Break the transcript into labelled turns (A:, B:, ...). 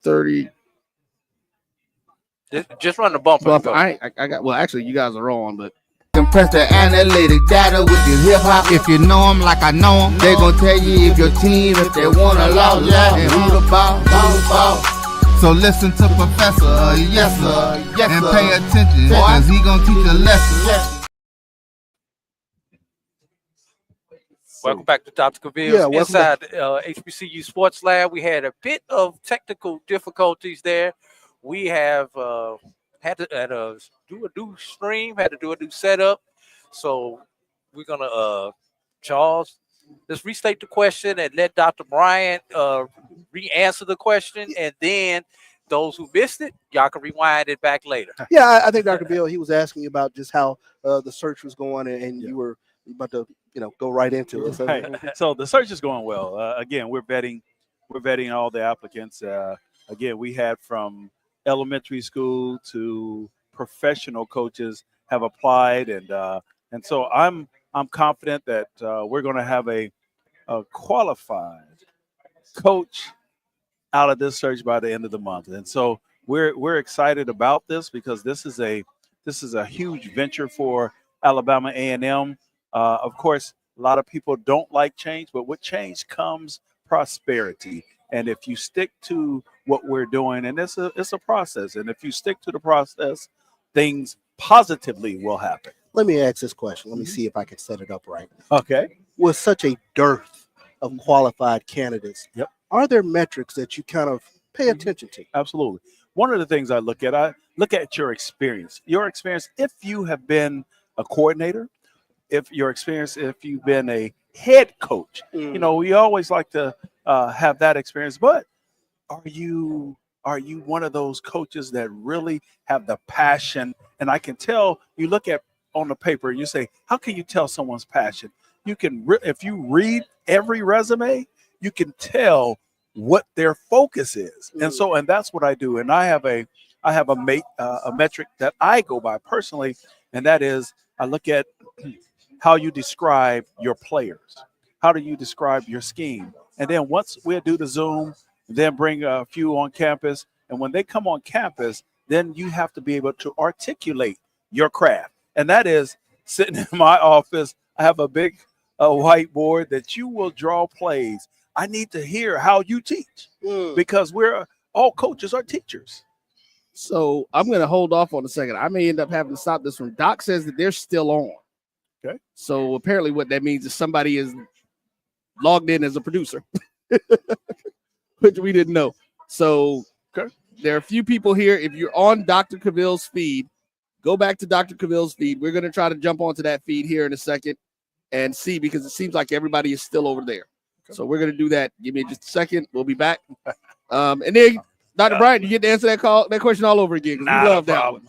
A: 30.
B: Just run the bumper.
A: I got. Well, actually, you guys are on, but.
C: Compress the analytic data with your hip hop. If you know them like I know them, they gon' tell you if your team, if they wanna lose, and who the ball. So listen to Professor, yes sir, and pay attention, cause he gon' teach a lesson.
B: Welcome back to Dr. Cavill's Inside HBCU Sports Lab. We had a bit of technical difficulties there. We have had to do a new stream, had to do a new setup. So we're going to, Charles, let's restate the question and let Dr. Bryant re-answer the question. And then those who missed it, y'all can rewind it back later.
D: Yeah, I think Dr. Bill, he was asking about just how the search was going, and you were about to, go right into it. So,
E: so the search is going well. Again, we're vetting all the applicants. Again, we had from elementary school to professional coaches have applied, and so I'm confident that we're going to have a qualified coach out of this search by the end of the month. And so we're excited about this because this is a huge venture for Alabama A&M. Of course, a lot of people don't like change, but with change comes prosperity. And if you stick to what we're doing, and it's a process, and if you stick to the process, things positively will happen.
D: Let me ask this question. Let me see if I can set it up right.
E: Okay.
D: With such a dearth of qualified candidates, are there metrics that you kind of pay attention to?
E: Absolutely. One of the things I look at your experience. Your experience, if you have been a coordinator, if you've been a head coach, we always like to have that experience, but are you one of those coaches that really have the passion? And I can tell, you look at on the paper, you say, how can you tell someone's passion? You can, if you read every resume, you can tell what their focus is. And that's what I do. And I have a metric that I go by personally, and that is I look at how you describe your players. How do you describe your scheme? And then once we do the Zoom, then bring a few on campus. And when they come on campus, then you have to be able to articulate your craft. And that is sitting in my office. I have a big whiteboard that you will draw plays. I need to hear how you teach because all coaches are teachers.
A: So I'm going to hold off on a second. I may end up having to stop this one. Doc says that they're still on.
E: Okay. So
A: apparently what that means is somebody is logged in as a producer, which we didn't know. So there are a few people here. If you're on Dr. Cavill's feed, go back to Dr. Cavill's feed. We're going to try to jump onto that feed here in a second and see, because it seems like everybody is still over there. Okay. So we're going to do that. Give me just a second. We'll be back. And then Dr. Bryant, you get to answer that question all over again, because we love that one.